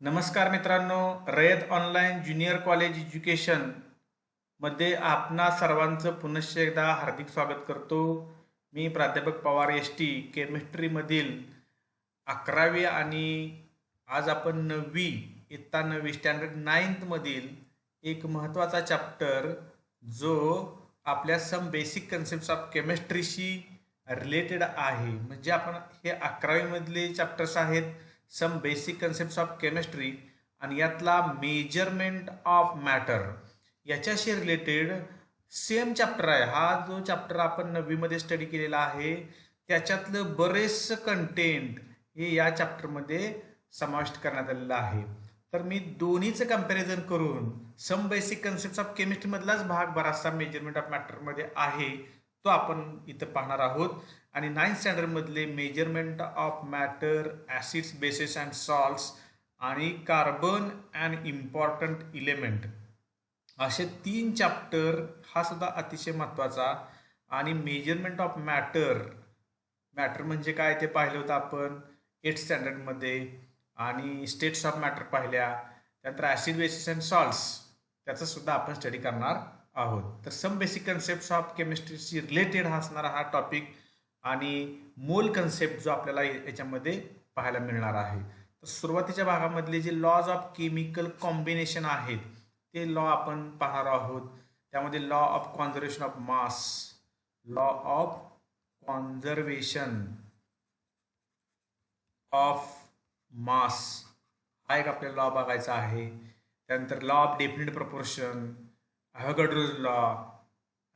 नमस्कार मित्रांनो, रयत online junior college education मध्ये आपणा सर्वांचं पुनश्च एकदा हार्दिक स्वागत करतो. मी प्राध्यापक पवार टी केमिस्ट्रीमधील 11वी आणि आज आपण 9वी इयत्ता 9वी स्टँडर्ड 9th मधील एक महत्त्वाचा चॅप्टर जो आपल्या सम बेसिक कन्सेप्ट्स ऑफ केमिस्ट्रीशी रिलेटेड आहे. म्हणजे आपण हे 11वी मधले चॅप्टर्स आहेत some basic concepts of chemistry आणि यातला मेजरमेंट ऑफ मॅटर याच्याशी रिलेटेड सेम चॅप्टर आहे. हा जो चॅप्टर आपण 9वी मध्ये स्टडी केलेला आहे त्याच्यातलं बरेचसं कंटेंट हे या चॅप्टरमध्ये समाविष्ट करण्यात आलेलं आहे. तर मी दोन्हीचं कंपॅरिझन करून some basic concept of chemistry मधलाच भाग बराचसा मेजरमेंट ऑफ मॅटरमध्ये आहे तो आपण इथं पाहणार आहोत. आणि 9th स्टँडर्ड मधले measurement of matter, acids, bases and salts आणि कार्बन अँड इम्पॉर्टंट इलेमेंट असे 3 चॅप्टर हा सुद्धा अतिशय महत्त्वाचा. आणि मेजरमेंट ऑफ मॅटर म्हणजे काय ते पाहिलं होतं आपण 8th स्टँडर्डमध्ये. आणि स्टेट्स ऑफ मॅटर पाहिल्या. त्यानंतर ॲसिड, बेसिस अँड सॉल्ट्स त्याचा सुद्धा आपण स्टडी करणार आहोत. तर सम बेसिक कन्सेप्ट्स ऑफ केमिस्ट्रीशी रिलेटेड असणारा हा टॉपिक आणि मोल कन्सेप्ट जो आपल्याला याच्यामध्ये पाहायला मिळणार आहे. तर सुरुवातीच्या भागामधले जे लॉज ऑफ केमिकल कॉम्बिनेशन आहेत ते लॉ आपण पाहणार आहोत. त्यामध्ये law of conservation of mass, law of conservation of mass हा एक आपल्याला लॉ बघायचा आहे. त्यानंतर law of definite proportion, Avogadro's law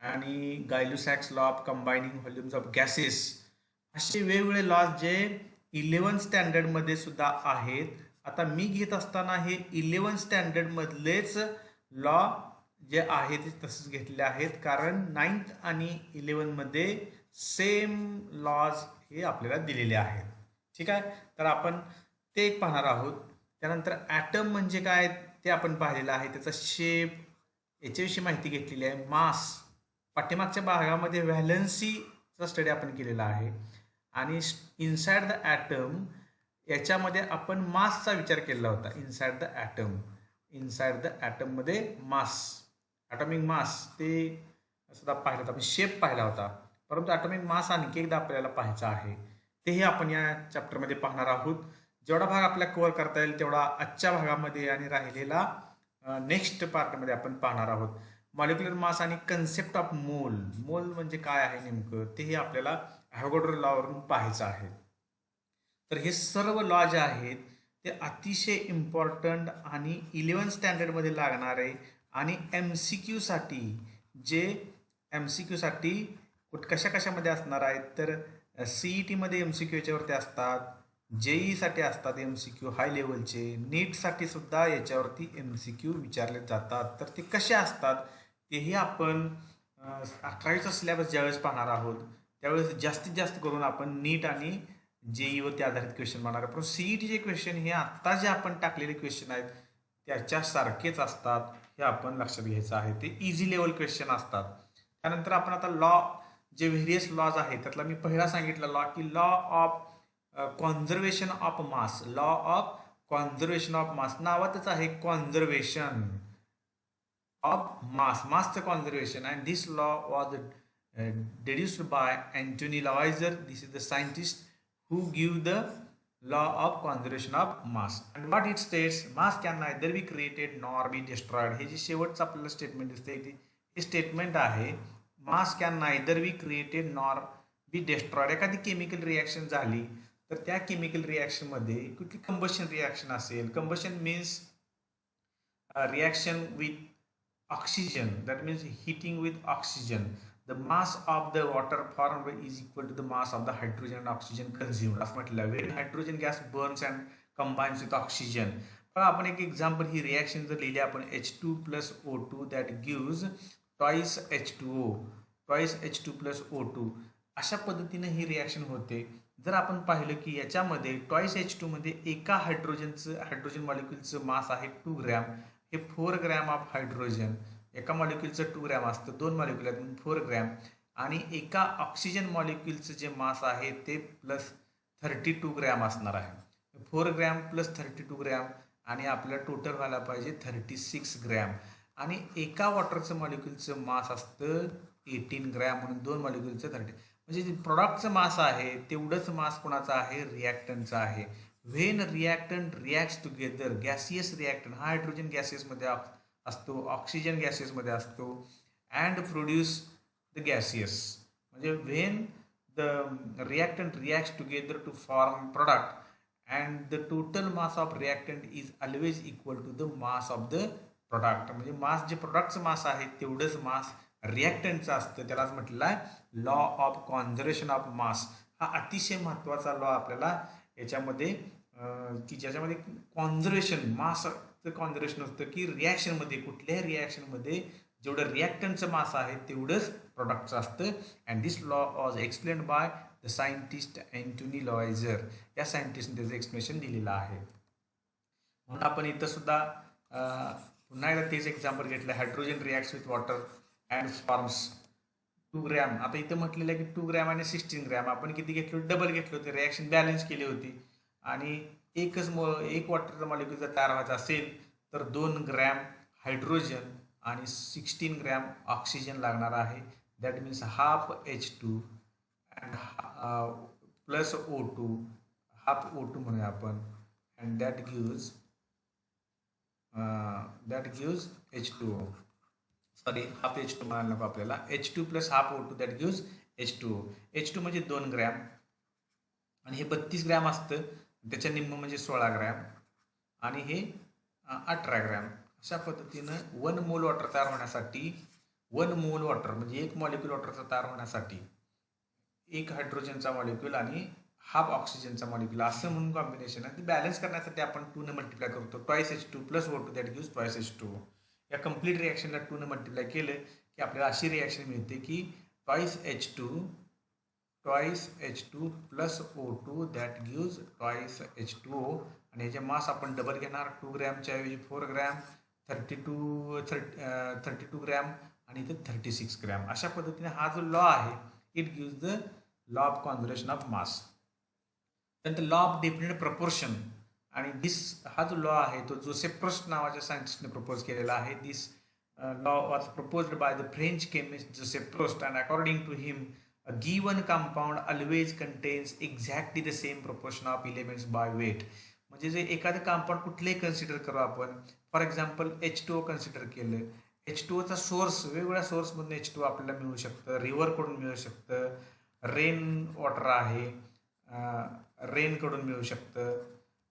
आणि Gay Lussac's law of combining volumes of gases असे वेगवेगळे लॉज जे 11th स्टँडर्डमध्ये सुद्धा आहेत. आता मी घेत असताना हे 11th स्टँडर्डमधलेच लॉ जे आहेत ते तसेच घेतलेले आहेत कारण 9th आणि 11th मध्ये सेम लॉज हे आपल्याला दिलेले आहेत. ठीक आहे, तर आपण ते एक पाहणार आहोत. त्यानंतर ॲटम म्हणजे काय ते आपण पाहिलेलं आहे, त्याचा शेप याच्याविषयी माहिती घेतलेली आहे. मास पाठीमागच्या भागामध्ये व्हॅलन्सीचा स्टडी आपण केलेला आहे. आणि इनसाइड द ॲटम याच्यामध्ये आपण मासचा विचार केला होता. इनसाइड द ॲटममध्ये मास, ॲटॉमिक मास ते सुद्धा पाहिलं होतं आपण, शेप पाहिला होता. परंतु ॲटॉमिक मास आणखी एकदा आपल्याला पाहायचा आहे, तेही आपण या चॅप्टरमध्ये पाहणार आहोत. जेवढा भाग आपल्याला कव्हर करता येईल तेवढा आजच्या भागामध्ये आणि राहिलेला नेक्स्ट पार्टमध्ये आपण पाहणार आहोत. मॉलिक्युलर मास आणि कन्सेप्ट ऑफ मोल म्हणजे काय आहे नेमकं तेही आपल्याला अव्होगाड्रो लॉवरून पाहायचं आहे. तर हे सर्व लॉ जे आहेत ते अतिशय इम्पॉर्टंट आणि 11th स्टँडर्डमध्ये लागणारे आणि MCQ साठी जे MCQ साठी कशामध्ये असणार आहेत तर CET मध्ये MCQ याच्यावरती असतात, JEE साठी असतात MCQ हाय लेवलचे, नीटसाठी सुद्धा याच्यावरती MCQ विचारले जातात. तर ते कसे असतात तेही आपण 11वीचा सिलेबस ज्यावेळेस पाहणार आहोत त्यावेळेस जास्तीत जास्त करून आपण नीट आणि JEE वरती आधारित क्वेश्चन पाहणार आहोत. पण CETचे क्वेश्चन हे आत्ता जे आपण टाकलेले क्वेश्चन आहेत त्याच्यासारखेच असतात हे आपण लक्षात घ्यायचं आहे. ते इझी लेवल क्वेश्चन असतात. त्यानंतर आपण आता लॉ जे व्हेरियस लॉज आहेत त्यातला मी पहिला सांगितला लॉ की law of conservation of mass. Law of conservation of mass नावातच आहे कॉन्झर्वेशन ऑफ मासचं conservation. And this law was deduced by Anthony Lavoisier. This is the scientist who give the law of conservation of mass. And what it states, mass can neither be created nor be destroyed. हे जे शेवटचं आपल्याला statement दिसते हे statement आहे. Mass can neither be created nor be destroyed. एखादी chemical reaction झाली तर त्या केमिकल रिॲक्शनमध्ये कुठली कंबशन रिॲक्शन असेल, combustion means reaction with oxygen, that means heating with oxygen. The mass of the water formed is equal to the mass of the hydrogen and oxygen consumed. असं म्हटलं when hydrogen gas burns and combines with oxygen. पण आपण एक example ही reaction जर लिहिली आपण H2 plus O2 that gives twice H2 plus O2 अशा पद्धतीने ही रिॲक्शन होते. जर आपण पाहिलं की याच्यामध्ये ट्वाईस H2 मध्ये एका हायड्रोजन मॉलिक्युलचं मास आहे 2 ग्रॅम. हे 4 ग्रॅम ऑफ हायड्रोजन, एका मॉलिक्युलचं 2 ग्रॅम असतं, 2 मॉलिक्युल आहेत म्हणून 4 ग्रॅम. आणि एका ऑक्सिजन मॉलिक्युलचं जे मास आहे ते प्लस 32 ग्रॅम असणार आहे. 4 ग्रॅम प्लस 32 ग्रॅम आणि आपल्याला टोटल व्हायला पाहिजे 36 ग्रॅम. आणि एका वॉटरचं मॉलिक्युलचं मास असतं 18 ग्रॅम, म्हणून 2 मॉलिक्युलचं 30. म्हणजे जे प्रॉडक्टचं मास आहे तेवढंच मास कोणाचं आहे, रिॲक्टंटचं आहे. When reactant reacts together, gaseous reactant हा हायड्रोजन गॅसियसमध्ये असतो, ऑक्सिजन गॅसियसमध्ये असतो, अँड प्रोड्यूस द गॅसियस. म्हणजे when the reactant reacts together to form product, and the total mass of reactant is always equal to the mass of the product. म्हणजे मास जे प्रोडक्टचं मास आहे तेवढंच मास रिॲक्टंटचं असतं. त्यालाच म्हटलेलं आहे law of conservation of mass. हा अतिशय महत्त्वाचा लॉ आपल्याला याच्यामध्ये की ज्याच्यामध्ये कॉन्झर्वेशन मासचं कॉन्झर्वेशन असतं, की रिॲक्शनमध्ये कुठल्याही रिॲक्शनमध्ये जेवढं रिॲक्टंटचं मास आहे तेवढंच प्रोडक्टचं असतं. And this law was explained by the scientist Antoine Lavoisier. या सायंटिस्टने त्याचं एक्सप्लेनेशन दिलेलं आहे. म्हणून आपण इथं सुद्धा पुन्हा एकदा तेच एक्झाम्पल घेतलं, hydrogen reacts with water and forms 2 gram. आता इथं म्हटलेलं आहे की 2 ग्रॅम आणि 16 ग्रॅम. आपण किती घेतलो, डबल घेतले होते, रिॲक्शन बॅलन्स केली होती. आणि एक वॉटरचा मॉलिक्युल जर तयार व्हायचा असेल तर 2 ग्रॅम हायड्रोजन आणि 16 ग्रॅम ऑक्सिजन लागणार आहे. That means half H2 and plus O2, half O2 म्हणूया आपण, and that gives H2O. Sorry, half H2 म्हणायला नको आपल्याला, H2 plus half O2 that gives H2O. H2 म्हणजे 2 ग्रॅम आणि हे 32 ग्रॅम असतं, त्याच्या निम्म म्हणजे 16 ग्रॅम आणि हे 18 ग्रॅम. अशा पद्धतीनं 1 मोल वॉटर तयार होण्यासाठी, 1 मोल वॉटर म्हणजे 1 मॉलिक्युल वॉटरचा तयार होण्यासाठी 1 हायड्रोजनचा मॉलिक्युल आणि हाफ ऑक्सिजनचा मॉलिक्युल असं म्हणून कॉम्बिनेशन आहे. ते बॅलन्स करण्यासाठी आपण 2 ने मल्टिप्लाय करतो. Twice H2 plus O2 that gives twice H2O. या कम्प्लीट रिॲक्शनला 2 ने मल्टिप्लाय केलं की आपल्याला अशी रिॲक्शन मिळते की twice H2 plus O2 that gives twice H2O. आणि ह्याचे मास आपण डबल घेणार, 2 ग्रॅमच्या ऐवजी 4 ग्रॅम, 32 ग्रॅम आणि इथे 36 ग्रॅम. अशा पद्धतीने हा जो लॉ आहे it gives the law of conservation of मास. त्यानंतर लॉ ऑफ डेफिनेट प्रपोर्शन. आणि हा जो लॉ आहे तो जोसेफ प्रोस्ट नावाच्या सायंटिस्टने प्रपोज केलेला आहे. This law was proposed by the French chemist Joseph Proust, and according to him a given compound always contains exactly the same proportion of elements by weight. म्हणजे जे एखादं कंपाऊंड कुठलेही consider करू आपण, for example H2O consider केलं, H2Oचा source वेगवेगळ्या सोर्समधून H2O आपल्याला मिळू शकतं, रिव्हरकडून मिळू शकतं, रेन वॉटर आहे, रेनकडून मिळू शकतं,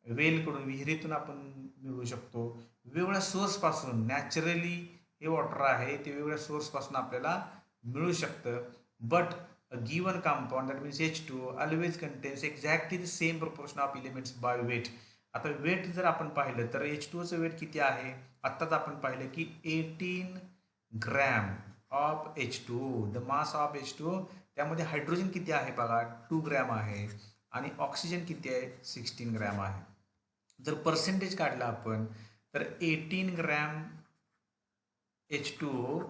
वेलकडून विहिरीतून आपण मिळवू शकतो. वेगवेगळ्या सोर्सपासून नॅचरली हे वॉटर आहे ते वेगवेगळ्या सोर्सपासून आपल्याला मिळू शकतं. But a given compound that means H2O always contains exactly the same proportion of elements by weight. आता वेट जर आपण पाहिलं तर H2Oचं वेट किती आहे, आत्ताच आपण पाहिलं की 18 gram of H2O, the mass of H2O. त्यामध्ये हायड्रोजन किती आहे बघा, 2 ग्रॅम आहे आणि ऑक्सिजन किती आहे, 16 ग्रॅम आहे. जर पर्सेंटेज काढला आपण तर 18 gram H2O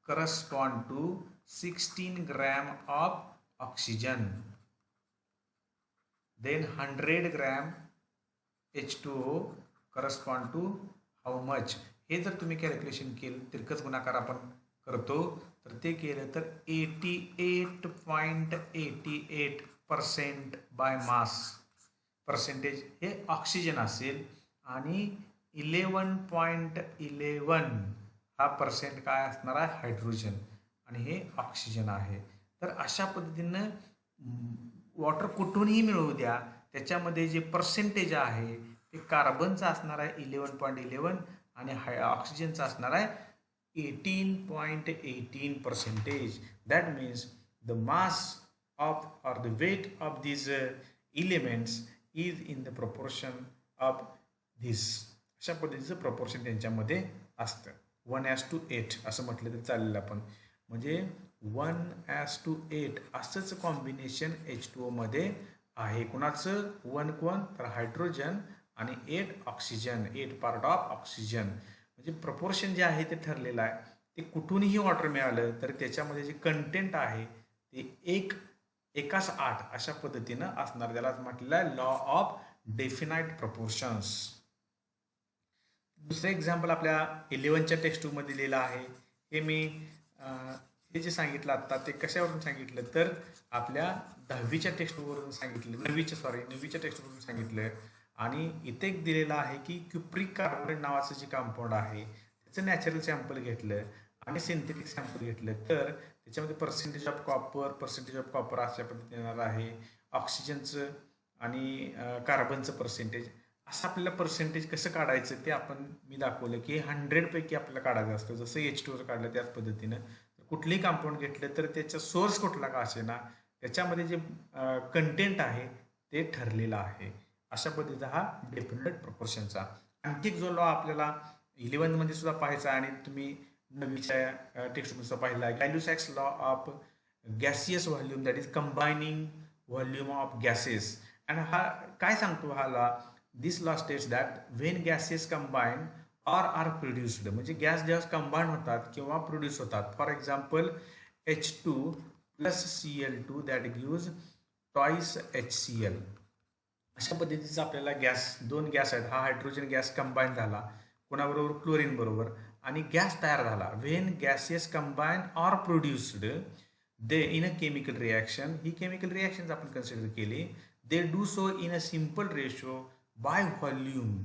correspond to 16 gram of oxygen. Then 100 gram H2O correspond to how much. हे जर तुम्ही कॅल्क्युलेशन केलं, तिरकस गुणाकार आपण करतो तर ते केलं तर 88.88% बाय मास. पर्सेंटेज हे ऑक्सिजन असेल आणि 11.11 हा पर्सेंट काय असणार आहे, हायड्रोजन, आणि हे ऑक्सिजन आहे. तर अशा पद्धतीनं वॉटर कुठूनही मिळवू द्या, त्याच्यामध्ये जे पर्सेंटेज आहे ते कार्बनचं असणार आहे 11.11 आणि ऑक्सिजनचं असणार आहे 18.18%. That means the mass of or the weight of these elements is in the proportion of this. अशा पद्धतीचं प्रपोर्शन त्यांच्यामध्ये असतं. 1:8 असं म्हटलं तर चालेल आपण. म्हणजे 1:8 असंच कॉम्बिनेशन H2O मध्ये आहे. कुणाचं 1 कोण तर हायड्रोजन आणि 8 ऑक्सिजन, 8 पार्ट ऑफ ऑक्सिजन. म्हणजे प्रपोर्शन जे आहे ते ठरलेलं आहे. ते कुठूनही वॉटर मिळालं तर त्याच्यामध्ये जे कंटेंट आहे ते 1:8 अशा पद्धतीनं असणार. त्याला म्हटलेलं आहे लॉ ऑफ डेफिनाइट प्रपोर्शन्स. दुसरं एक्झाम्पल आपल्या 11च्या टेक्स्ट बुकमध्ये दिलेलं आहे. हे मी हे जे सांगितलं आत्ता ते कशावरून सांगितलं तर आपल्या 10वीच्या टेक्स्टबुकवरून सांगितलं, 9वीच्या टेक्स्टबुकवरून सांगितलं. आणि इथे एक दिलेलं आहे की क्युप्रिक कार्बोनेट नावाचं जे कंपाऊंड आहे त्याचं नॅचरल सॅम्पल घेतलं आणि सिंथेटिक सॅम्पल घेतलं, तर त्याच्यामध्ये पर्सेंटेज ऑफ कॉपर अशा पद्धतीने येणार आहे. ऑक्सिजनचं आणि कार्बनचं पर्सेंटेज, असं आपल्याला पर्सेंटेज कसं काढायचं ते मी दाखवलं की 100 पैकी आपल्याला काढायचं असतं. जसं H2 काढलं त्याच पद्धतीनं कुठलेही कंपाऊंड घेतलं तर त्याचा सोर्स कुठला का असेना त्याच्यामध्ये जे कंटेंट आहे ते ठरलेलं आहे. अशा पद्धतीचा हा डेफिनेट प्रपोर्शनचा. आणखी एक जो लॉ आपल्याला 11मध्ये सुद्धा पाहायचा आणि तुम्ही 9वीच्या टेक्स्टबुकचा पाहिला आहे, Gay Lussac's law of gaseous volume, that is combining volume of gases. आणि हा काय सांगतो हा law? This law states that when gases combine or are produced, म्हणजे गॅस जेव्हा कंबाईन होतात किंवा प्रोड्यूस होतात. For example H2 plus Cl2 that gives twice HCl. अशा पद्धतीचा आपल्याला दोन गॅस आहेत, हा हायड्रोजन गॅस कंबाईन झाला कोणाबरोबर? क्लोरीन बरोबर, आणि गॅस तयार झाला. When gases combine or produced they in a chemical reaction, ही केमिकल रिॲक्शन आपण कन्सिडर केली, they do so in a simple ratio by volume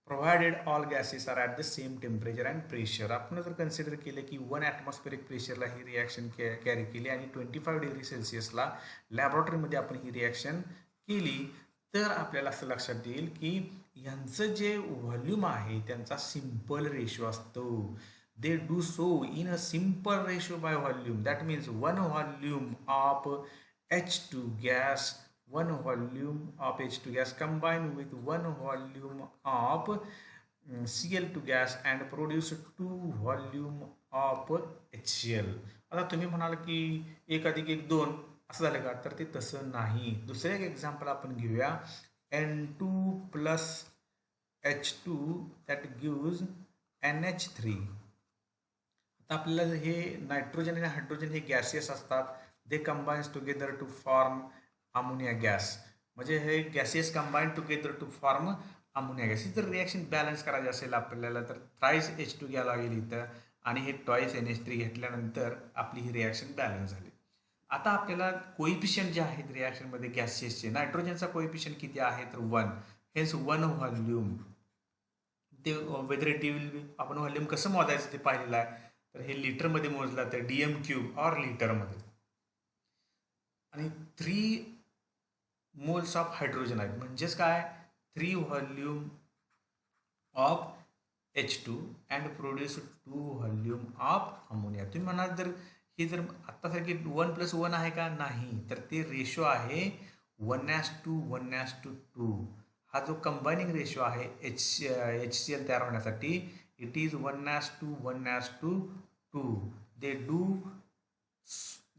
provided all gases are at the same temperature and pressure. आपण जर consider केलं की 1 atmospheric प्रेशरला ही reaction carry केली आणि 25 डिग्री सेल्सिअसला लॅबॉरेटरीमध्ये आपण ही रिॲक्शन केली, तर आपल्याला असं लक्षात येईल की यांचं जे व्हॉल्यूम आहे त्यांचा सिम्पल रेशो असतो. दे do so in a simple ratio by volume. That means 1 volume of H2 gas, 1 volume of H2 gas combined with 1 volume of Cl2 gas and produce 2 volume of HCl. आता तुम्ही म्हणाल की 1 अधिक 1 2 असं झालं का? तर ते तसं नाही. दुसरं एक एक्झाम्पल आपण घेऊया. N2 plus H2 that gives NH3. आता आपल्याला हे नायट्रोजन आणि हायड्रोजन हे गॅसियस असतात. They combines together to form ammonia gas. म्हणजे हे gaseous combine together to form ammonia gas. ही जर रिॲक्शन बॅलन्स करायची असेल आपल्याला तर थ्राईस H2 घ्यायला लागेल इथं आणि हे ट्वाईस NH3 घेतल्यानंतर आपली ही रिॲक्शन बॅलन्स झाली. आता आपल्याला कोइफिशियंट जे आहेत रिॲक्शनमध्ये गॅसियसचे, नायट्रोजनचा कोइफिशियंट किती आहे तर 1. Hence 1 volume. ते वेदर इट विल आपण व्हॉल्यूम कसं मोजायचं ते पाहिलेलं आहे. तर हे लिटरमध्ये मोजलं तर DM³ ऑर लिटरमध्ये. आणि 3 मोल्स ऑफ हायड्रोजन आहेत, म्हणजेच काय 3 volume of H2 and produce 2 volume of ammonia. तुम्ही म्हणाल जर हे जर आत्तासारखी 1+1 आहे का? नाही. तर ते रेशो आहे 1:1:2. हा जो कंबायनिंग रेशो आहे HCl तयार होण्यासाठी it is 1:1:2.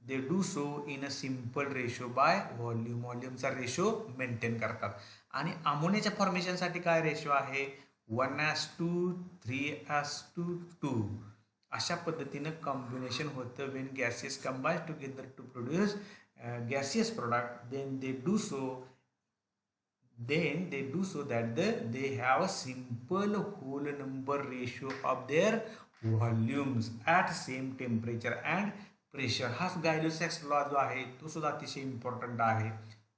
They do so in a simple ratio by volume. व्हॉल्यूमचा रेशो मेंटेन करतात. आणि अमोनियाच्या फॉर्मेशनसाठी काय रेशो आहे? 1:3:2. अशा पद्धतीनं कॉम्बिनेशन होतं. When gases combine together to produce gaseous product then they do so that they have a simple whole number ratio of their volumes at same temperature and pressure. हा गायलो-सॅक्स law जो आहे तो सुद्धा अतिशय इम्पॉर्टंट आहे.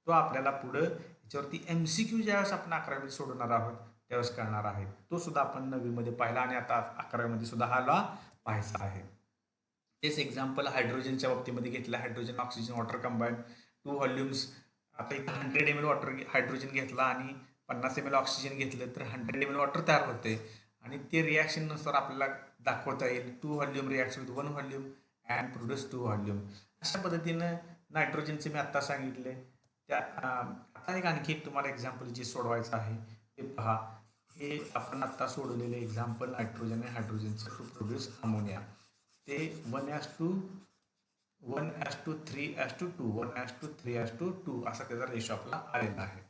तो आपल्याला पुढं याच्यावरती MCQ ज्यावेळेस आपण 11वीमध्ये सोडवणार आहोत त्यावेळेस करणार आहे. तो सुद्धा आपण 9वीमध्ये पाहिला आणि आता 11वीमध्ये सुद्धा हा लॉ पाहायचा आहे. तेच एक्झाम्पल हायड्रोजनच्या बाबतीमध्ये घेतलं. Hydrogen oxygen water combine 2 volumes. आता इथं 100 ml हायड्रोजन घेतला आणि 50 ml ऑक्सिजन घेतलं तर 100 ml वॉटर तयार होते आणि ते रिॲक्शननुसार आपल्याला दाखवता येईल 2 volume reacts with 1 volume and produce 2 volume. अशा पद्धतीनं नायट्रोजनचे मी आत्ता सांगितले. आता आणखी एक तुम्हाला एक्झाम्पल जे सोडवायचं आहे ते पहा. हे आपण आत्ता सोडवलेले एक्झाम्पल नायट्रोजन आणि हायड्रोजनचं टू प्रोड्यूस अमोनिया. ते 1:3:2 1:3:2 असा त्याचा रेशो आपला आलेला आहे.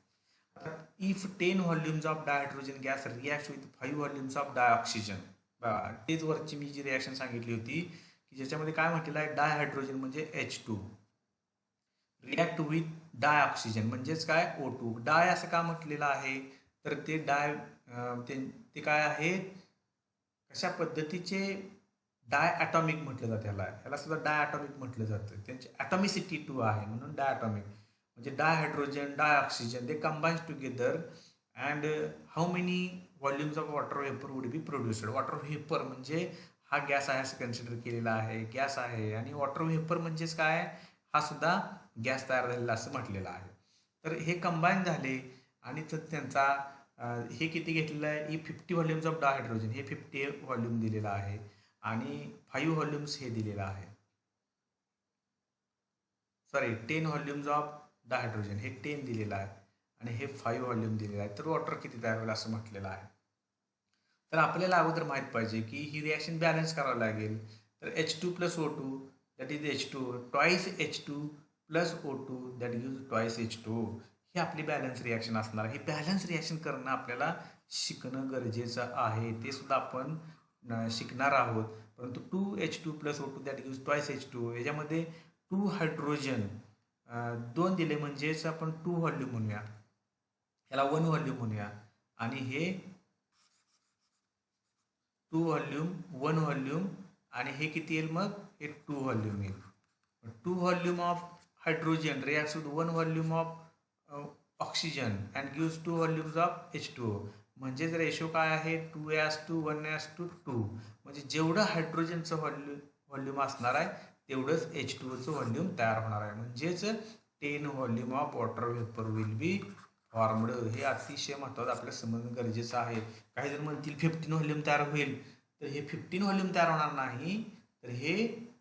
If 10 volumes of dihydrogen gas react with 5 volumes of dioxygen. तेच वरची मी जी रिॲक्शन सांगितली होती की ज्याच्यामध्ये काय म्हटलेलं आहे डायहायड्रोजन म्हणजे H2 रिॲक्ट विथ डायऑक्सिजन म्हणजेच काय O2. डाय असं का म्हटलेलं आहे तर ते ते काय आहे कशा पद्धतीचे डायॲटॉमिक म्हटलं जातं ह्याला सुद्धा डायॲटॉमिक म्हटलं जातं. त्यांची ॲटॉमिसिटी 2 आहे म्हणून डायॲटॉमिक. म्हणजे dihydrogen, dioxygen they combines together and how many volumes of water vapour would be produced. Water vapour म्हणजे हा गॅस आहे असं कन्सिडर केलेला आहे, गॅस आहे. आणि वॉटर व्हेपर म्हणजेच काय, हा सुद्धा गॅस तयार झालेला असं म्हटलेलं आहे. तर हे कंबाईन झाले आणि तर त्यांचा हे किती घेतलेलं आहे, 50 व्हॉल्यूम्स ऑफ डायहायड्रोजन हे 50 व्हॉल्यूम दिलेलं आहे आणि 5 व्हॉल्यूम्स हे दिलेलं आहे, सॉरी 10 व्हॉल्यूम्स ऑफ डायहायड्रोजन हे 10 दिलेलं आहे आणि हे 5 व्हॉल्यूम दिलेलं आहे. तर वॉटर किती तयार होईल असं म्हटलेलं आहे. तर आपल्याला अगोदर माहीत पाहिजे की ही रिॲक्शन बॅलन्स करावं लागेल. तर H2 plus O2 that is H2 twice H2 plus O2 that gives twice H2. ही आपली बॅलन्स रिॲक्शन असणार आहे. हे बॅलन्स रिॲक्शन करणं आपल्याला शिकणं गरजेचं आहे. ते सुद्धा आपण शिकणार आहोत. परंतु 2H2 plus O2 that gives twice H2 याच्यामध्ये 2 हायड्रोजन 2 दिले म्हणजेच आपण 2 व्हॉल्यूम म्हणूया, याला 1 व्हॉल्यूम म्हणूया आणि हे 2 व्हॉल्यूम 1 व्हॉल्यूम आणि हे किती येईल मग, हे 2 व्हॉल्यूम येईल. 2 volume of hydrogen reacts with 1 volume of oxygen and gives 2 volumes of H2O. म्हणजेच रेशो काय आहे, 2:1:2 म्हणजे जेवढं हायड्रोजनचं व्हॉल्यूम असणार आहे तेवढंच H2Oचं व्हॉल्यूम तयार होणार आहे. म्हणजेच 10 volume of water vapour will be formed. हे अतिशय महत्त्वाचं आपल्याला समजणं गरजेचं आहे. काही जण म्हणतील 15 व्हॉल्यूम तयार होईल, तर हे 15 व्हॉल्यूम तयार होणार नाही, तर हे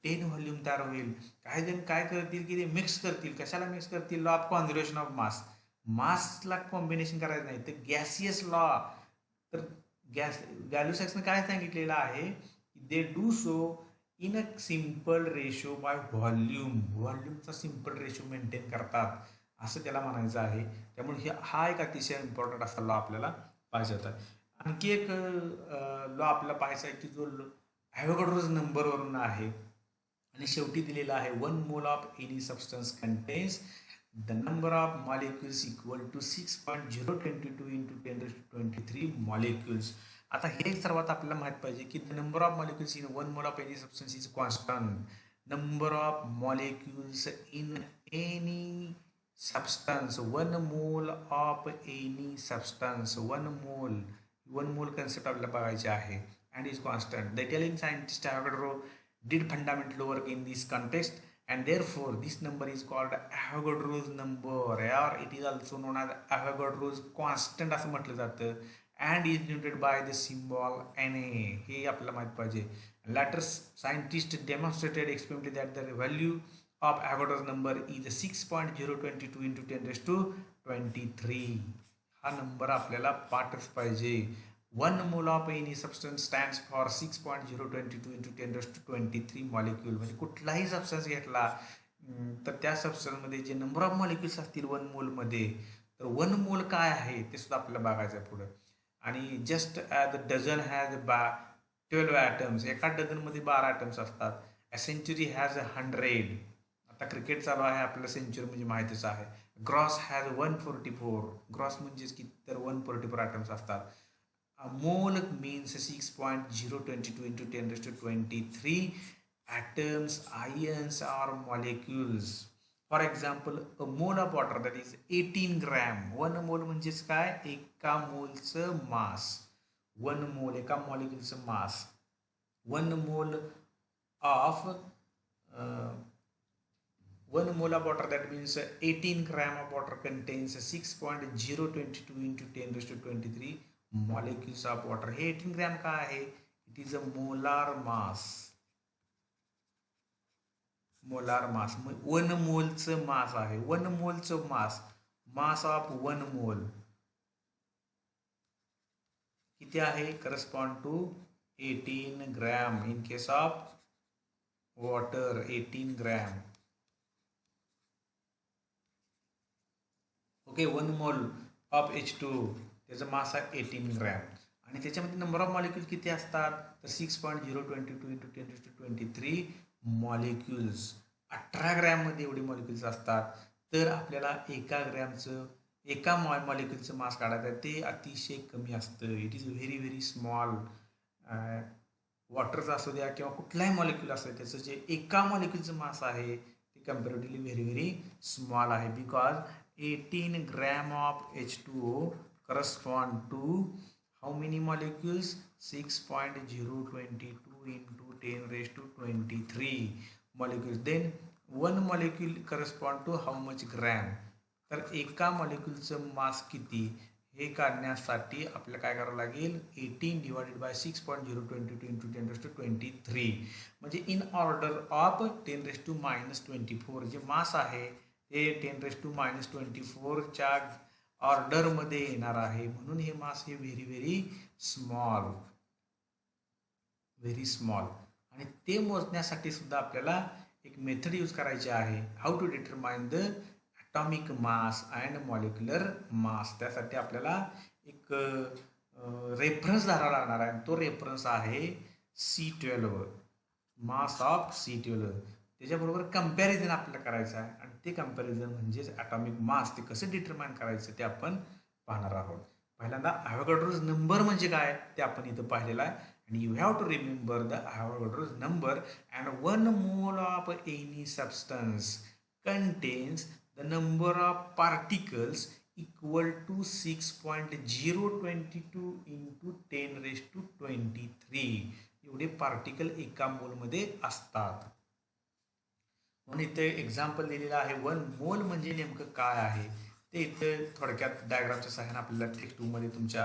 10 व्हॉल्यूम तयार होईल. काही जण काय करतील की ते मिक्स करतील. कशाला मिक्स करतील, law of conservation of mass. मासला कॉम्बिनेशन करायचं नाही तर गॅसियस लॉ. तर गॅल्युसॅक्सनं काय सांगितलेलं आहे, they do so in a simple ratio by volume. व्हॉल्यूमचा सिम्पल रेशो मेंटेन करतात असं त्याला म्हणायचं आहे. त्यामुळे हा एक अतिशय इम्पॉर्टंट असा लॉ आपल्याला पाहिजे होता. आणखी एक लॉ आपल्याला पाहायचा आहे की जो ॲव्होगाड्रोज नंबरवरून आहे आणि शेवटी दिलेला आहे 1 mole of any substance contains the number of molecules equal to 6.022 into 10⁻23 molecules. आता हे सर्वात आपल्याला माहीत पाहिजे की the number of molecules in 1 mole of any substance is constant. Number of molecules in any substance, 1 mole of any substance, 1 mole concept आपल्याला बघायचे आहे and is constant. The Italian scientist Avogadro did fundamental work in this context and therefore this number is called Avogadro's number, or it is also known as Avogadro's constant असं म्हटलं जातं and is denoted by the symbol Na. हे आपल्याला माहित पाहिजे. Later scientists demonstrated experimentally that the value of Avogadro's number is 6.022 into 10⁻23. हा number आपल्याला पाठच पाहिजे. 1 mole of any substance stands for 6.022 into 10⁻23 molecule. म्हणजे कुठलाही सबस्टन्स घेतला तर त्या सबस्टन्समध्ये जे नंबर ऑफ मॉलिक्युल्स असतील 1 मोलमध्ये, तर 1 मोल काय आहे ते सुद्धा आपल्याला बघायचं आहे पुढं. आणि just as a dozen has 12 atoms, एका डझनमध्ये 12 ॲटम्स असतात. A century has 100. आता क्रिकेट चालू आहे, आपल्याला सेंचुरी म्हणजे माहितीच आहे. Gross has 144. ग्रॉस म्हणजेच किती, तर 144 ॲटम्स असतात. मोल means 6.022 into 10⁻23 atoms, ions or molecules. For example a mole of water that is 18 gram. 1 मोल म्हणजेच काय, एका मोलचं मास. 1 मोल एका मॉलिक्युलचं mass. 1 mole of 1 mole of water, that means 18 gram of water contains 6.022 into 10⁻23 molecules of water. हे 18 gram काय आहे, it is a molar mass. Molar mass 1 मोलचं मास आहे. 1 मोलचं मास ऑफ 1 मोल किती आहे, correspond to 18 gram. In case of water 18 gram. Okay, 1 mole of H2 त्याचं मास आहे 18 ग्रॅम. आणि त्याच्यामध्ये नंबर ऑफ मॉलिक्युल्स किती असतात, तर 6.022 into 10⁻23 मॉलिक्युल्स. 18 ग्रॅममध्ये एवढे मॉलिक्युल्स असतात. तर आपल्याला एका मॉलिक्युलचं मास काढायचं आहे, ते अतिशय कमी असतं. It is very very small वॉटरचा असू द्या किंवा कुठलाही मॉलिक्यूल असू द्या, त्याचं जे एका मॉलिक्यूलचं मास आहे ते कम्पॅरेटिव्हली व्हेरी व्हेरी स्मॉल आहे. Because 18 gram of H2O correspond to how many molecules 6.022 into 10⁻23 molecules. Then one molecule correspond to how much gram. तर एका मॉलिक्यूलचं मास किती हे काढण्यासाठी आपल्याला काय करावं लागेल, 18 डिवायडेड बाय 6.022 इंटू 10⁻23 म्हणजे इन ऑर्डर ऑफ 10⁻24 जे मास आहे ते 10⁻24च्या ऑर्डरमध्ये येणार आहे. म्हणून हे मास हे very very small, very small. आणि ते मोजण्यासाठी सुद्धा आपल्याला एक मेथड यूज करायची आहे. How to determine the atomic mass and molecular mass. त्यासाठी आपल्याला एक रेफरन्स धरावा लागणार आहे. तो रेफरन्स आहे C12, मास ऑफ C12. त्याच्याबरोबर कम्पॅरिझन आपल्याला करायचं आहे आणि ते कम्पॅरिझन म्हणजेच ॲटॉमिक मास ते कसं डिटरमाइन करायचं ते आपण पाहणार आहोत. पहिल्यांदा ॲव्होगाड्रोज नंबर म्हणजे काय ते आपण इथं पाहिलेलं आहे. And you have to remember the Avogadro's number, and 1 mole of any substance contains the number of particles equal to 6.022 into 10⁻23 एवढे पार्टिकल एका मोलमध्ये असतात. म्हणून इथे एक्झाम्पल दिलेलं आहे. 1 मोल म्हणजे नेमकं काय आहे ते इथे थोडक्यात डायग्रामच्या सहाय्याने आपल्याला टेक्स्ट 2 मध्ये तुमच्या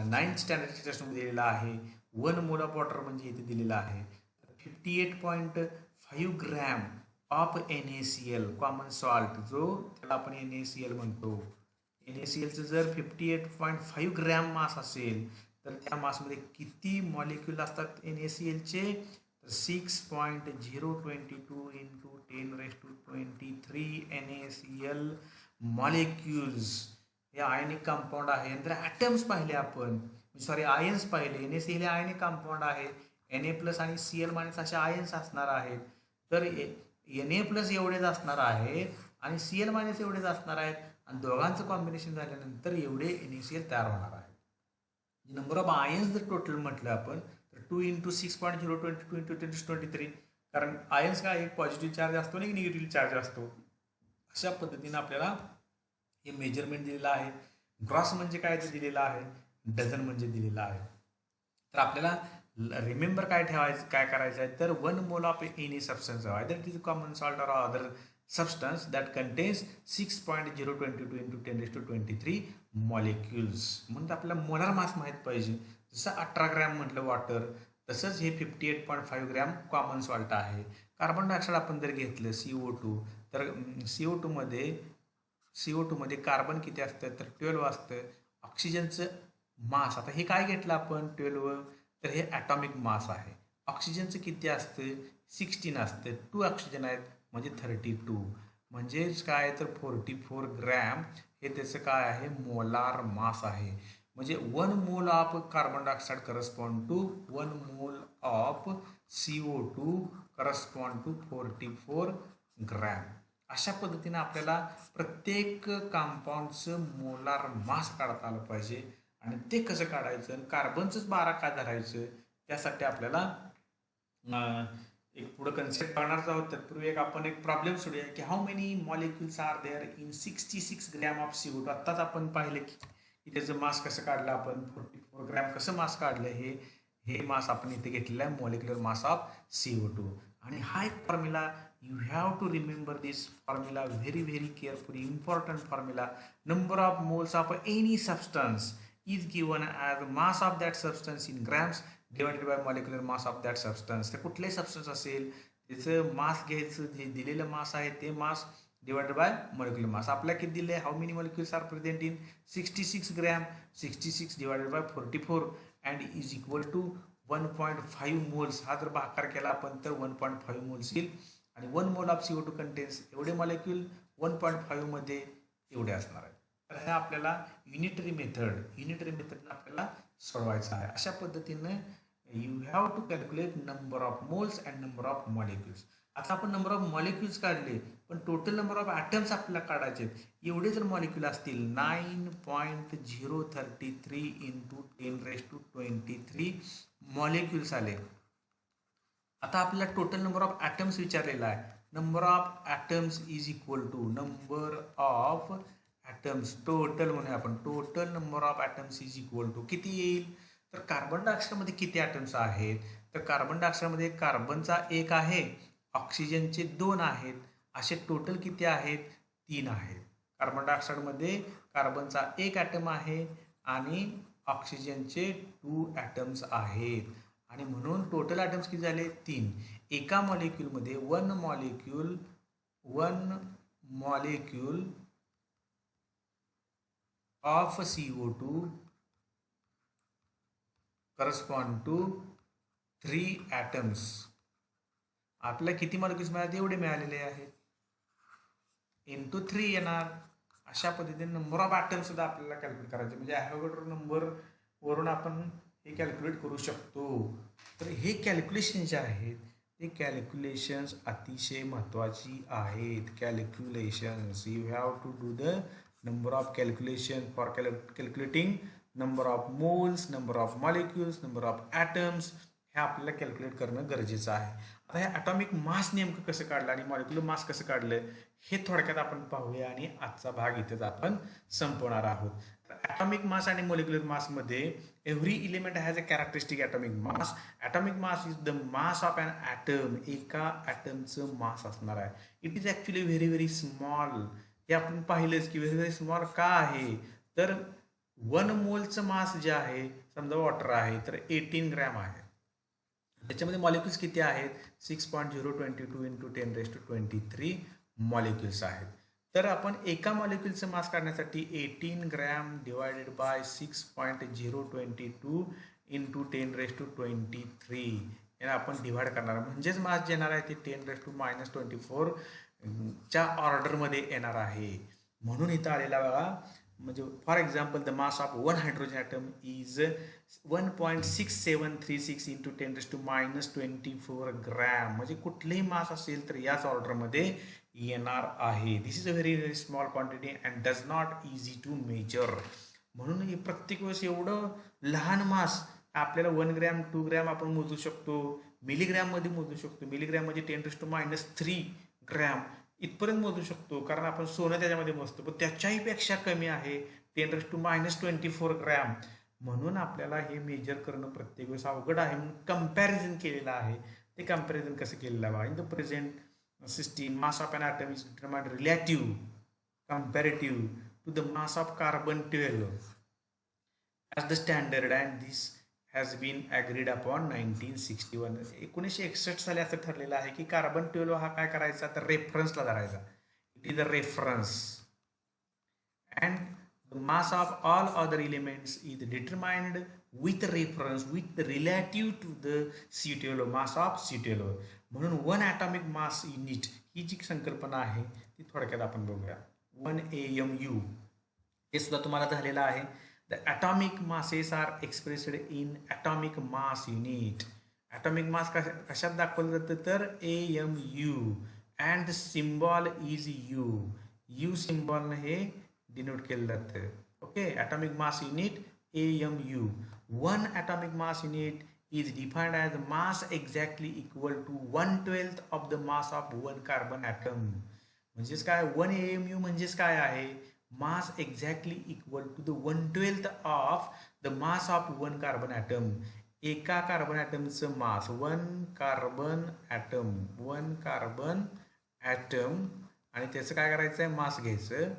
9th स्टँडर्डच्या टेक्स्टमध्ये दिलेला आहे. 1 मोल ऑफ वॉटर म्हणजे इथे दिलेलं आहे 58.5 gram of NaCl common salt, जो त्याला आपण NaCl म्हणतो. NaClचं जर 58.5 ग्रॅम मास असेल तर त्या मासमध्ये किती मॉलिक्यूल असतात NaClचे, तर 6.022 इंटू 10⁻23 NaCl मॉलिक्युल्स. हे आयनिक कंपाऊंड आहे. नंतर ॲटम्स पाहिले आपण, सॉरी आयन्स पाहिले. NaCl हे आयनिक कंपाऊंड आहे. Na+ आणि Cl- असे आयन्स असणार आहेत. तर Na+ एवढेच असणार आहेत आणि Cl- एवढेच असणार आहेत आणि दोघांचं कॉम्बिनेशन झाल्यानंतर एवढे NaCl तयार होणार आहे. नंबर ऑफ आयन्स जर टोटल म्हटलं आपण तर 2 इंटू 6.022 इंटू 10⁻23, कारण आयन्स काय एक पॉझिटिव्ह चार्ज असतो आणि एक निगेटिव्ह चार्ज असतो. अशा पद्धतीने आपल्याला हे मेजरमेंट दिलेलं आहे. ग्रॉस म्हणजे काय ते दिलेलं आहे, डझन म्हणजे दिलेला आहे. तर आपल्याला रिमेंबर काय ठेवायचं, काय करायचं आहे, तर 1 mole of any substance either it is common salt or other substance that contains 6.022 into 10⁻23 molecules. म्हणून आपल्याला मोलार मास माहीत पाहिजे. जसं 18 ग्रॅम म्हटलं वॉटर, तसंच हे 58.5 ग्रॅम कॉमन सॉल्ट आहे. कार्बन डायऑक्साईड आपण जर घेतलं CO2, तर CO2 मध्ये कार्बन किती असतं, तर 12 असतं. ऑक्सिजनचं मास, आता हे काय घेतलं आपण 12, तर हे ॲटॉमिक मास आहे. ऑक्सिजनचं किती असतं, 16 असतं. 2 ऑक्सिजन आहेत म्हणजे 32, म्हणजेच काय तर 44 ग्रॅम हे त्याचं काय आहे, मोलार मास आहे. म्हणजे 1 mole of carbon dioxide correspond to 1 mole of CO2 correspond to 44 gram. अशा पद्धतीने आपल्याला प्रत्येक कंपाऊंडचं मोलार मास काढता आलं पाहिजे. आणि ते कसं काढायचं, कार्बनचंच 12 का धरायचं, त्यासाठी आपल्याला एक पुढं कन्सेप्ट करणारच आहोत. तत्पूर्वी आपण एक प्रॉब्लेम सोडूया की how many molecules are there in 66 gram of CO2. आत्ताच आपण पाहिलं की त्याचं मास कसं काढलं आपण, 44 ग्रॅम कसं मास काढलं, हे मास आपण इथे घेतलेलं आहे, मॉलिक्युलर मास ऑफ CO2. आणि हा एक formula, you have to remember this formula very very carefully, important formula. Number of moles of any substance is given as mass of that substance in grams divided by molecular mass of that substance. तर कुठले substance असेल त्याचं मास घ्यायचं, जे दिलेलं mass आहे ते mass divided by molecular mass. आपल्याला किती दिले, how many molecules are present in 66 gram, 66 divided by 44 and is equal to 1.5 moles. हा जर भागाकार केला आपण तर 1.5 मोल्स येईल. आणि 1 मोल ऑफ CO2 कंटेन्स एवढे मॉलिक्यूल 1.5 मध्ये एवढे असणार आहेत. तर हे आपल्याला युनिटरी मेथड आपल्याला सोडवायचं आहे. अशा पद्धतीने you have to calculate number of moles and number of molecules. आता आपण नंबर ऑफ मॉलिक्युल्स काढले, पण टोटल नंबर ऑफ ॲटम्स आपल्याला काढायचे. एवढे जर मॉलिक्यूल असतील 9.033 इंटू 10⁻23 मॉलिक्युल्स आले, आता आपल्याला टोटल नंबर ऑफ ॲटम्स विचारलेला आहे. Number of atoms is equal to number of atoms total म्हणूया आपण. Total number of atoms is equal to किती येईल? तर कार्बन डायऑक्साईडमध्ये किती ॲटम्स आहेत? तर कार्बन डायऑक्साईडमध्ये कार्बनचा 1 आहे, ऑक्सिजनचे 2 आहेत, असे टोटल किती आहेत? 3 आहेत. कार्बन डायऑक्साईडमध्ये कार्बनचा 1 ॲटम आहे आणि ऑक्सिजनचे 2 ॲटम्स आहेत आणि म्हणून टोटल ॲटम्स किती झाले? 3. एका मॉलिक्यूलमध्ये one molecule of CO2 correspond to 3 atoms. आपल्याला किती मॉलिक्युल्स मिळाले? एवढे मिळालेले आहेत. इंटू 3 येणार. अशा पद्धतीने नंबर ऑफ ॲटम्स सुद्धा आपल्याला कॅल्क्युलेट करायचे. म्हणजे ॲव्होगॅड्रो नंबर वरून आपण हे कॅल्क्युलेट करू शकतो. तर हे कॅल्क्युलेशन जे आहेत ते कॅल्क्युलेशन्स अतिशय महत्त्वाची आहेत. Calculations you have to do the number of calculation for calculating number of moles, number of molecules, number of atoms हे आपल्याला कॅल्क्युलेट करणं गरजेचं आहे. आता हे ॲटॉमिक मास नेमकं कसं काढलं आणि मॉलिक्युलर मास कसं काढलं हे थोडक्यात आपण पाहूया आणि आजचा भाग इथेच आपण संपवणार आहोत. ॲटॉमिक मास आणि मॉलिक्युलर मासमध्ये every element has a characteristic atomic mass. Atomic mass is the mass of an atom. एका ॲटमचं मास असणार आहे. It is actually very very small. हे आपण पाहिलंच की व्हेरी व्हेरी स्मॉल का आहे? तर 1 मोलचं मास जे आहे, समजा वॉटर आहे तर 18 ग्रॅम आहे. त्याच्यामध्ये मॉलिक्युल्स किती आहेत? 6.022 इंटू 10⁻23 मॉलिक्युल्स आहेत. तर आपण एका मॉलिक्युलचं मास काढण्यासाठी 18 ग्रॅम डिवायडेड बाय 6.022 इंटू 10⁻23 याला आपण डिवाइड करणार. म्हणजेच मास जे येणार आहे ते 10⁻24 च्या ऑर्डरमध्ये येणार आहे. म्हणून इथं आलेला बघा, म्हणजे for example the mass of 1 hydrogen atom is 1.6736 into 10⁻24 gram. म्हणजे कुठलेही मास असेल तर याच ऑर्डरमध्ये येणार आहे. This is a very very small quantity and does not easy to measure. म्हणून हे प्रत्येक वेळेस एवढं लहान मास आपल्याला 1 ग्रॅम 2 ग्रॅम आपण मोजू शकतो, मिलीग्रॅममध्ये मोजू शकतो. मिलीग्रॅम म्हणजे 10⁻³ ग्रॅम इथपर्यंत मोजू शकतो, कारण आपण सोनं त्याच्यामध्ये मोजतो. पण त्याच्याही पेक्षा कमी आहे 10⁻24 ग्रॅम. म्हणून आपल्याला हे मेजर करणं प्रत्येक वेळेस अवघड आहे. म्हणून कंपॅरिझन केलेलं आहे. ते कंपॅरिझन कसं केलेलं आहे? In the present system mass of an atom is determined relative comparative to the mass of carbon 12 as the standard, and this has been agreed upon 1961. 1961 साली असं ठरलेलं आहे की कार्बन 12 हा काय करायचा? तर रेफरन्सला धरायचा. It is the reference and the mass of all other elements is determined with reference with relative to the C12 mass of C12. म्हणून 1 atomic mass unit ही जी संकल्पना आहे ती थोडक्यात आपण बघूया. 1 AMU हे सुद्धा तुम्हाला झालेलं आहे. The atomic masses are expressed in atomic mass unit. Atomic mass कशात दाखवलं जातं? तर AMU and the symbol is U. U सिम्बॉलनं हे डिनोट केलं जातं. Okay, atomic mass unit AMU. 1 atomic mass unit is defined as mass exactly equal to 1/12 of the mass of 1 carbon atom. म्हणजेच काय? 1 AMU म्हणजेच काय आहे? Mass exactly equal to the 1/12 of the mass of 1 carbon atom. एका carbon ॲटमचं mass 1 carbon atom आणि त्याचं काय करायचं आहे? मास घ्यायचं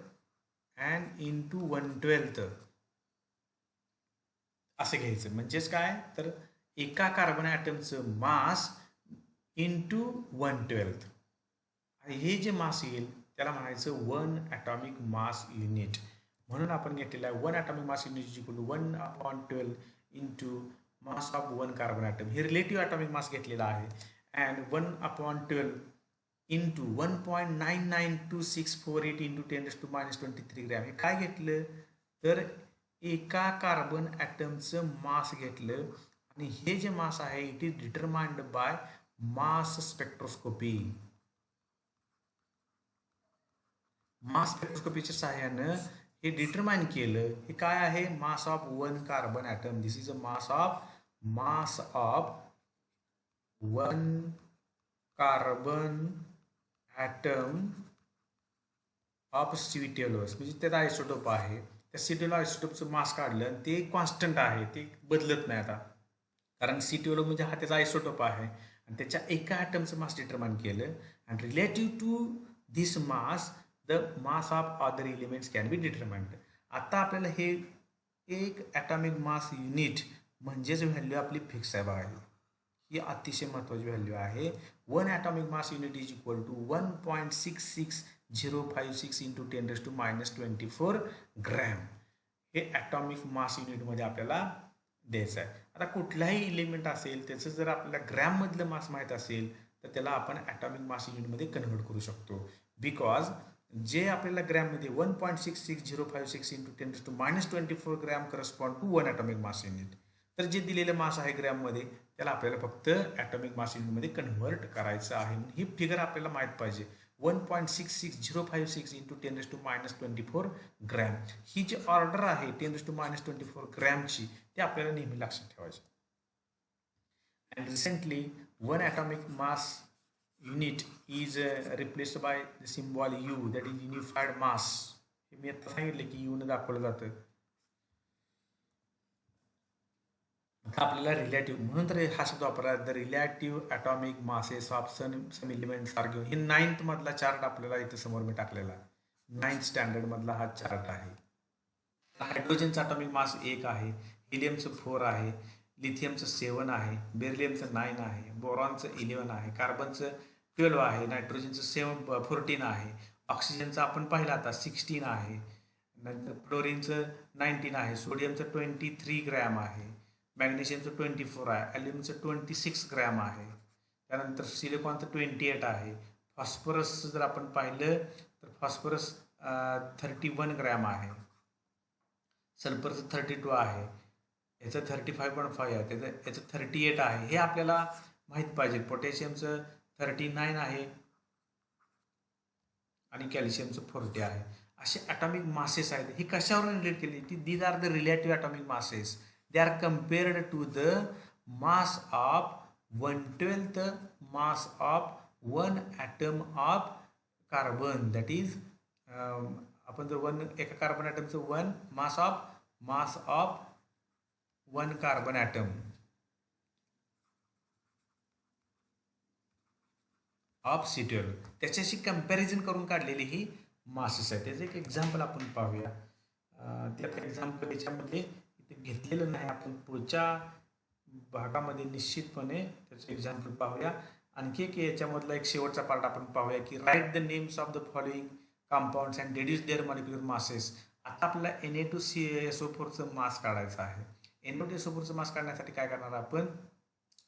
अँड इंटू 1/12 असं घ्यायचं. म्हणजेच काय? तर एका कार्बन ॲटमचं मास इंटू 1/12 आणि हे जे मास येईल त्याला म्हणायचं 1 ॲटॉमिक मास युनिट. म्हणून आपण घेतलेलं आहे 1 atomic mass unit is equal to 1/12 into mass of 1 carbon atom. हे रिलेटिव्ह ॲटॉमिक मास घेतलेला आहे. And 1/12 into 1.992648 into 10⁻23 gram. हे काय घेतलं? तर एका कार्बन ॲटमचं मास घेतलं आणि हे जे मास आहे it is determined by mass spectroscopy. Mass स्पेक्ट्रोस्कोपीच्या सहाय्यानं हे डिटरमाइन केलं. हे काय आहे? Mass of 1 carbon atom. This is a mass of 1 carbon atom of सिटेलोस, म्हणजे त्याचा आयसोटोप आहे. त्या सिटेलो आयसोटोपचं मास काढलं आणि ते कॉन्स्टंट आहे, ते बदलत नाही आता, कारण सिटेलो म्हणजे हा त्याचा आयसोटोप आहे आणि त्याच्या एका ॲटमचं मास डिटरमाइन केलं आणि relative to this mass the mass of other elements can be determined. आता आपल्याला हे एक ॲटॉमिक मास युनिट म्हणजेच व्हॅल्यू आपली फिक्स आहे बघा. ही अतिशय महत्त्वाची व्हॅल्यू आहे. 1 atomic mass unit is equal to 1.66056 into 10⁻⁻24 gram. हे ॲटॉमिक मास युनिटमध्ये आपल्याला द्यायचं आहे. आता कुठलाही एलिमेंट असेल त्याचं जर आपल्याला ग्रॅममधलं मास माहीत असेल तर त्याला आपण ॲटॉमिक मास युनिटमध्ये कन्व्हर्ट करू शकतो. बिकॉज जे आपल्याला ग्रॅममध्ये 1.66056 into 10⁻⁻24 gram correspond to 1 atomic mass unit. तर जे दिलेलं मास आहे ग्रॅममध्ये त्याला आपल्याला फक्त ॲटॉमिक मास युनिटमध्ये कन्व्हर्ट करायचं आहे. ही फिगर आपल्याला माहीत पाहिजे. 1.66056 इंटू 10⁻⁻24 ग्रॅम. ही जी ऑर्डर आहे 10⁻⁻24 ग्रॅमची ते आपल्याला नेहमी लक्षात ठेवायची. And recently 1 atomic mass unit is replaced by the symbol U, that is unified mass. हे मी आता सांगितलं की U ने दाखवलं जातं. आता आपल्याला रिलेटिव्ह म्हणून तर हा शब्द वापरला, the relative atomic masses of some elements are given. हे 9th मधला चार्ट आपल्याला इथं समोर मी टाकलेला, 9th स्टँडर्ड मधला हा चार्ट आहे. हायड्रोजनचा ॲटॉमिक मास 1 आहे, हिलियमचं 4 आहे, लिथियमचं 7 आहे, बेरिलियमचं 9 आहे, बोरॉनचं 11 आहे, कार्बनचं 12 आहे, नायट्रोजनचं 14 आहे, ऑक्सिजनचं आपण पाहिलं आता 16 आहे, नंतर क्लोरीनचं 19 आहे, सोडियमचं 23 ग्रॅम आहे, मॅग्नेशियमचं 24 आहे, ॲल्युमिनियमचं 26 ग्रॅम आहे, त्यानंतर सिलिकॉनचं 28 आहे, फॉस्फरसचं जर आपण पाहिलं तर फॉस्फरस 31 ग्रॅम आहे, सल्फरचं 32 आहे, याचं 35.5 आहे, याचं 38 आहे. हे आपल्याला माहीत पाहिजे. पोटॅशियमचं 39 आहे आणि कॅल्शियमचं 40 आहे. असे ॲटॉमिक मासेस आहेत. हे कशावर रिलेट केले? These are the relative atomic masses. They are compared to the mass of 1/12 mass of 1 atom of carbon. That is आपण जर एका कार्बन ॲटमचं 1 mass of 1 carbon atom of सिटेलो त्याच्याशी कंपॅरिझन करून काढलेली ही मासेस आहे. त्याचं एक एक्झाम्पल आपण पाहूया. त्यात एक्झाम्पल याच्यामध्ये इथे घेतलेलं नाही, आपण पुढच्या भागामध्ये निश्चितपणे त्याचं एक्झाम्पल पाहूया. आणखी एक याच्यामधला एक शेवटचा पार्ट आपण पाहूया की write the names of the following compounds and deduce their molecular masses. आता आपल्याला Na2SO4चं मास काढायचं आहे. Na2SO4चं मास काढण्यासाठी काय करणार आपण?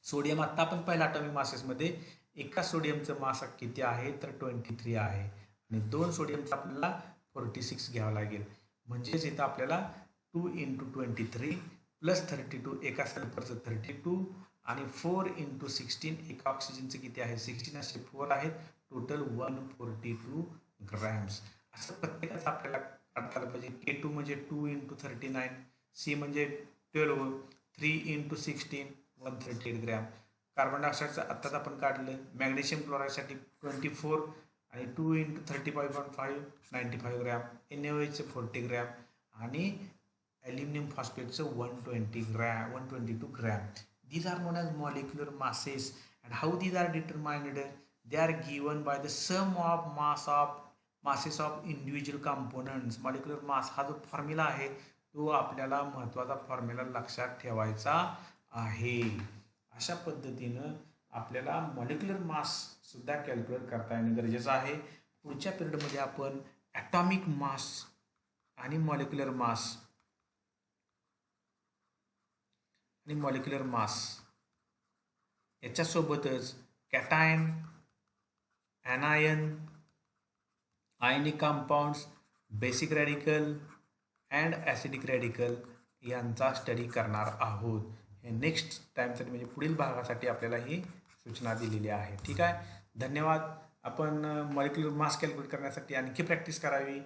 सोडियम आत्ता आपण पहिला ॲटॉमिक मासेसमध्ये एका सोडियमचं मास किती आहे तर 23 आहे आणि 2 सोडियमचं आपल्याला 46 घ्यावं लागेल. म्हणजेच इथं आपल्याला 2 × 23 + 32, एका सल्फरचं 32 आणि 4 × 16, एका ऑक्सिजनचं किती आहे 16, असे 4 आहेत. Total 142 grams. असं प्रत्येकाचं आपल्याला काढता आलं पाहिजे. K2 म्हणजे 2 × 39, C म्हणजे 12, 3 × 16 138 ग्रॅम. कार्बन डायऑक्साईडचं आत्ताच आपण काढलं. मॅग्नेशियम क्लोराईडसाठी 24 आणि 2 × 35.5 95 ग्रॅम. NaOHचं 40 ग्रॅम आणि ॲल्युमिनियम फॉस्फेटचं 122 gram. These are known as molecular masses. And how these are determined? They are given by the sum of masses of individual components. Molecular mass हा जो formula आहे तो आपल्याला महत्त्वाचा फॉर्म्युला लक्षात ठेवायचा आहे. अशा पद्धतीनं आपल्याला मॉलिक्युलर मास सुद्धा कॅल्क्युलेट करता येणं गरजेचं आहे. पुढच्या पिरियडमध्ये आपण ॲटॉमिक मास आणि मॉलिक्युलर मास याच्यासोबतच cation, anion, ionic compounds, basic radical and acidic radical यांचा स्टडी करणार आहोत. हे नेक्स्ट टाईमसाठी म्हणजे पुढील भागासाठी आपल्याला ही सूचना दिलेली आहे. ठीक आहे, धन्यवाद. आपण मॉलिक्युलर मास कॅल्क्युलेट करण्यासाठी आणखी प्रॅक्टिस करावी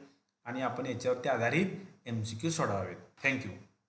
आणि आपण याच्यावरती आधारित MCQ सोडवावेत. थँक्यू.